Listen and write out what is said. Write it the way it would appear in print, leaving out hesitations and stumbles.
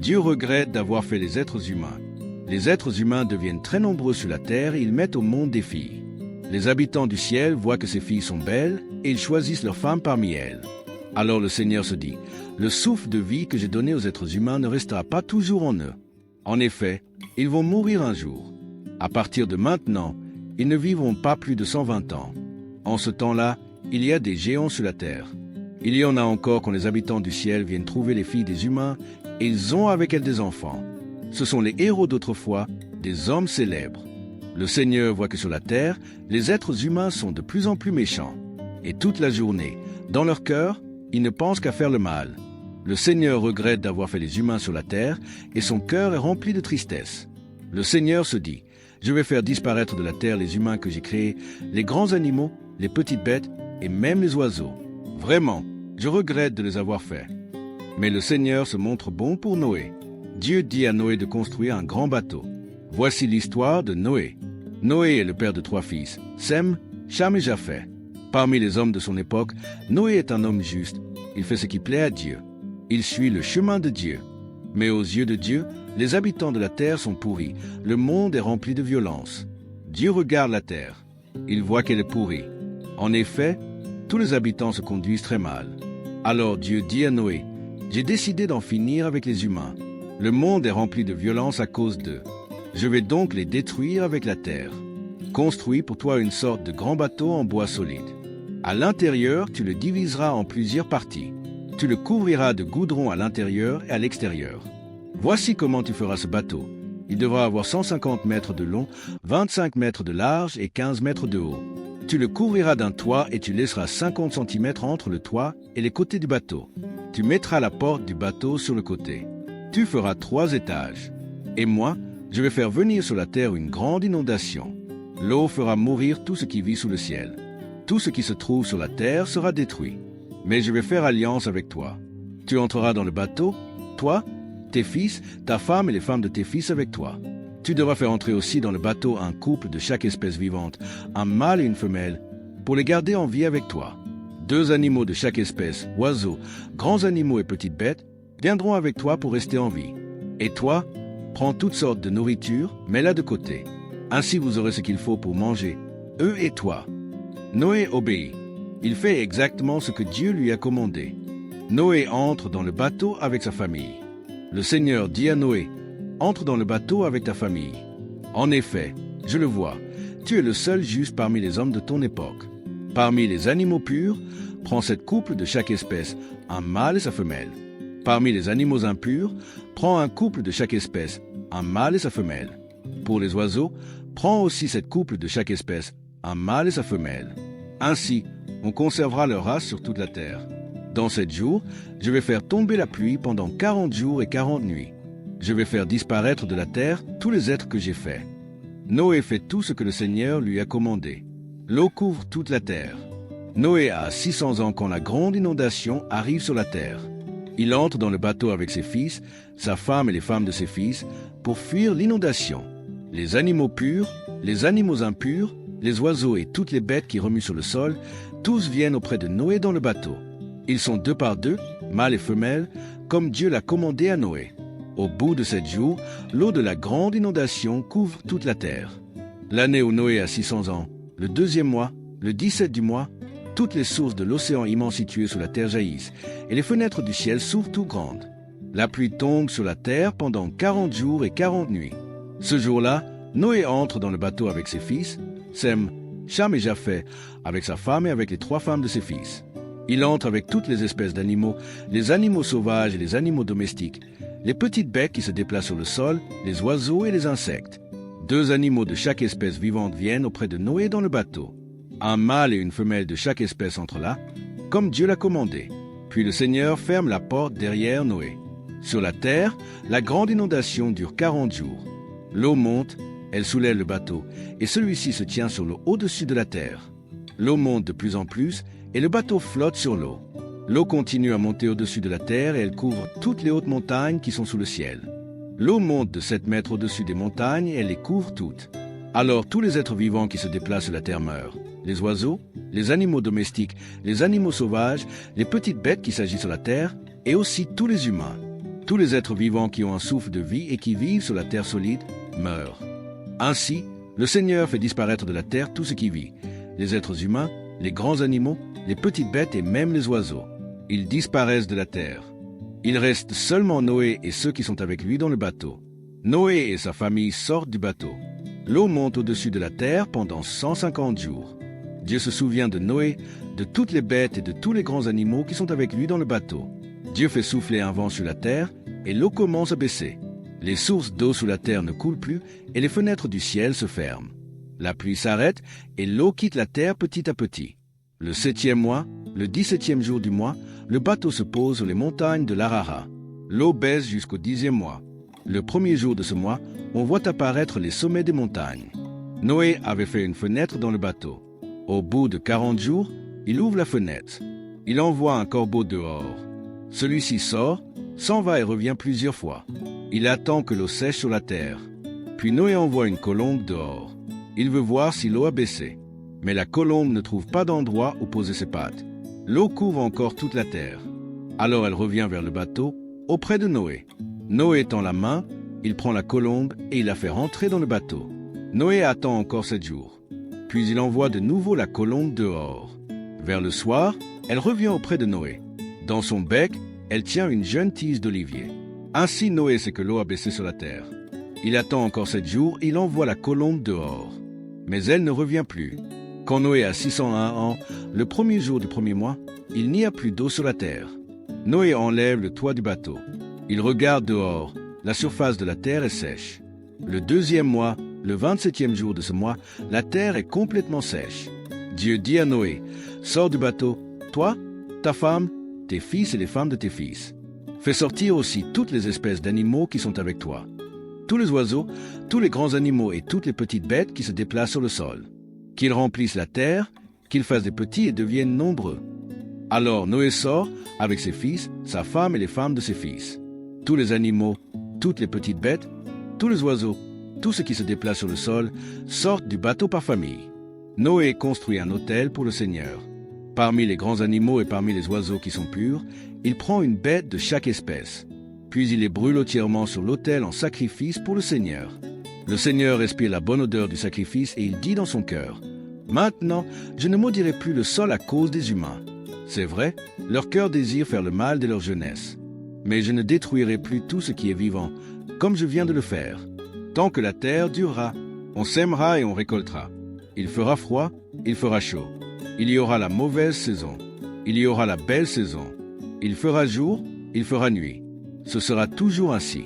Dieu regrette d'avoir fait les êtres humains. Les êtres humains deviennent très nombreux sur la terre et ils mettent au monde des filles. Les habitants du ciel voient que ces filles sont belles et ils choisissent leurs femmes parmi elles. Alors le Seigneur se dit, le souffle de vie que j'ai donné aux êtres humains ne restera pas toujours en eux. En effet, ils vont mourir un jour. À partir de maintenant, ils ne vivront pas plus de 120 ans. En ce temps-là, il y a des géants sur la terre. Il y en a encore quand les habitants du ciel viennent trouver les filles des humains et ils ont avec elles des enfants. Ce sont les héros d'autrefois, des hommes célèbres. Le Seigneur voit que sur la terre, les êtres humains sont de plus en plus méchants. Et toute la journée, dans leur cœur, ils ne pensent qu'à faire le mal. Le Seigneur regrette d'avoir fait les humains sur la terre et son cœur est rempli de tristesse. Le Seigneur se dit, je vais faire disparaître de la terre les humains que j'ai créés, les grands animaux, les petites bêtes et même les oiseaux. Vraiment, je regrette de les avoir faits. Mais le Seigneur se montre bon pour Noé. Dieu dit à Noé de construire un grand bateau. Voici l'histoire de Noé. Noé est le père de 3 fils, Sem, Cham et Japheth. Parmi les hommes de son époque, Noé est un homme juste. Il fait ce qui plaît à Dieu. Il suit le chemin de Dieu. Mais aux yeux de Dieu, les habitants de la terre sont pourris. Le monde est rempli de violence. Dieu regarde la terre. Il voit qu'elle est pourrie. En effet, tous les habitants se conduisent très mal. Alors Dieu dit à Noé, « J'ai décidé d'en finir avec les humains. Le monde est rempli de violence à cause d'eux. Je vais donc les détruire avec la terre. Construis pour toi une sorte de grand bateau en bois solide. À l'intérieur, tu le diviseras en plusieurs parties. Tu le couvriras de goudron à l'intérieur et à l'extérieur. Voici comment tu feras ce bateau. Il devra avoir 150 mètres de long, 25 mètres de large et 15 mètres de haut. Tu le couvriras d'un toit et tu laisseras 50 cm entre le toit et les côtés du bateau. Tu mettras la porte du bateau sur le côté. Tu feras 3 étages. Et moi, je vais faire venir sur la terre une grande inondation. L'eau fera mourir tout ce qui vit sous le ciel. Tout ce qui se trouve sur la terre sera détruit. Mais je vais faire alliance avec toi. Tu entreras dans le bateau, toi, tes fils, ta femme et les femmes de tes fils avec toi. Tu devras faire entrer aussi dans le bateau un couple de chaque espèce vivante, un mâle et une femelle, pour les garder en vie avec toi. 2 animaux de chaque espèce, oiseaux, grands animaux et petites bêtes, viendront avec toi pour rester en vie. Et toi, prends toutes sortes de nourriture, mets-la de côté. Ainsi vous aurez ce qu'il faut pour manger, eux et toi. Noé obéit. Il fait exactement ce que Dieu lui a commandé. Noé entre dans le bateau avec sa famille. Le Seigneur dit à Noé, « Entre dans le bateau avec ta famille. En effet, je le vois, tu es le seul juste parmi les hommes de ton époque. Parmi les animaux purs, prends 7 couples de chaque espèce, un mâle et sa femelle. Parmi les animaux impurs, prends un couple de chaque espèce, un mâle et sa femelle. Pour les oiseaux, prends aussi 7 couples de chaque espèce, un mâle et sa femelle. Ainsi, on conservera leur race sur toute la terre. Dans 7 jours, je vais faire tomber la pluie pendant 40 jours et 40 nuits. Je vais faire disparaître de la terre tous les êtres que j'ai faits. » Noé fait tout ce que le Seigneur lui a commandé. L'eau couvre toute la terre. Noé a 600 ans quand la grande inondation arrive sur la terre. Il entre dans le bateau avec ses fils, sa femme et les femmes de ses fils, pour fuir l'inondation. Les animaux purs, les animaux impurs, les oiseaux et toutes les bêtes qui remuent sur le sol, tous viennent auprès de Noé dans le bateau. Ils sont 2 par 2, mâles et femelles, comme Dieu l'a commandé à Noé. Au bout de 7 jours, l'eau de la grande inondation couvre toute la terre. L'année où Noé a 600 ans, le 2e mois, le 17 du mois, toutes les sources de l'océan immense situé sur la terre jaillissent, et les fenêtres du ciel s'ouvrent tout grandes. La pluie tombe sur la terre pendant 40 jours et 40 nuits. Ce jour-là, Noé entre dans le bateau avec ses fils, Sem, Cham et Japheth, avec sa femme et avec les 3 femmes de ses fils. Il entre avec toutes les espèces d'animaux, les animaux sauvages et les animaux domestiques, les petites bêtes qui se déplacent sur le sol, les oiseaux et les insectes. 2 animaux de chaque espèce vivante viennent auprès de Noé dans le bateau. Un mâle et une femelle de chaque espèce entrent là, comme Dieu l'a commandé. Puis le Seigneur ferme la porte derrière Noé. Sur la terre, la grande inondation dure 40 jours. L'eau monte, elle soulève le bateau, et celui-ci se tient sur l'eau au-dessus de la terre. L'eau monte de plus en plus, et le bateau flotte sur l'eau. L'eau continue à monter au-dessus de la terre et elle couvre toutes les hautes montagnes qui sont sous le ciel. L'eau monte de 7 mètres au-dessus des montagnes et elle les couvre toutes. Alors tous les êtres vivants qui se déplacent sur la terre meurent. Les oiseaux, les animaux domestiques, les animaux sauvages, les petites bêtes qui s'agissent sur la terre, et aussi tous les humains. Tous les êtres vivants qui ont un souffle de vie et qui vivent sur la terre solide meurent. Ainsi, le Seigneur fait disparaître de la terre tout ce qui vit, les êtres humains, les grands animaux, les petites bêtes et même les oiseaux. Ils disparaissent de la terre. Il reste seulement Noé et ceux qui sont avec lui dans le bateau. Noé et sa famille sortent du bateau. L'eau monte au-dessus de la terre pendant 150 jours. Dieu se souvient de Noé, de toutes les bêtes et de tous les grands animaux qui sont avec lui dans le bateau. Dieu fait souffler un vent sur la terre et l'eau commence à baisser. Les sources d'eau sous la terre ne coulent plus et les fenêtres du ciel se ferment. La pluie s'arrête et l'eau quitte la terre petit à petit. Le 7e mois, le 17e jour du mois, le bateau se pose sur les montagnes de l'Ararat. L'eau baisse jusqu'au 10e mois. Le 1er jour de ce mois, on voit apparaître les sommets des montagnes. Noé avait fait une fenêtre dans le bateau. Au bout de 40 jours, il ouvre la fenêtre. Il envoie un corbeau dehors. Celui-ci sort, s'en va et revient plusieurs fois. Il attend que l'eau sèche sur la terre. Puis Noé envoie une colombe dehors. Il veut voir si l'eau a baissé. Mais la colombe ne trouve pas d'endroit où poser ses pattes. L'eau couvre encore toute la terre. Alors elle revient vers le bateau, auprès de Noé. Noé tend la main, il prend la colombe et il la fait rentrer dans le bateau. Noé attend encore 7 jours. Puis il envoie de nouveau la colombe dehors. Vers le soir, elle revient auprès de Noé. Dans son bec, elle tient une jeune tige d'olivier. Ainsi Noé sait que l'eau a baissé sur la terre. Il attend encore 7 jours et il envoie la colombe dehors. Mais elle ne revient plus. Quand Noé a 601 ans, le 1er jour du 1er mois, il n'y a plus d'eau sur la terre. Noé enlève le toit du bateau. Il regarde dehors. La surface de la terre est sèche. Le 2e mois, le 27e jour de ce mois, la terre est complètement sèche. Dieu dit à Noé, « Sors du bateau, toi, ta femme, tes fils et les femmes de tes fils. Fais sortir aussi toutes les espèces d'animaux qui sont avec toi. Tous les oiseaux, tous les grands animaux et toutes les petites bêtes qui se déplacent sur le sol. Qu'ils remplissent la terre, qu'ils fassent des petits et deviennent nombreux. » Alors Noé sort avec ses fils, sa femme et les femmes de ses fils. Tous les animaux, toutes les petites bêtes, tous les oiseaux, tout ce qui se déplace sur le sol, sortent du bateau par famille. Noé construit un autel pour le Seigneur. Parmi les grands animaux et parmi les oiseaux qui sont purs, il prend une bête de chaque espèce. Puis il les brûle entièrement sur l'autel en sacrifice pour le Seigneur. Le Seigneur respire la bonne odeur du sacrifice et il dit dans son cœur, « Maintenant, je ne maudirai plus le sol à cause des humains. C'est vrai, leur cœur désire faire le mal dès leur jeunesse. Mais je ne détruirai plus tout ce qui est vivant, comme je viens de le faire. Tant que la terre durera, on sèmera et on récoltera. Il fera froid, il fera chaud. Il y aura la mauvaise saison, il y aura la belle saison. Il fera jour, il fera nuit. Ce sera toujours ainsi.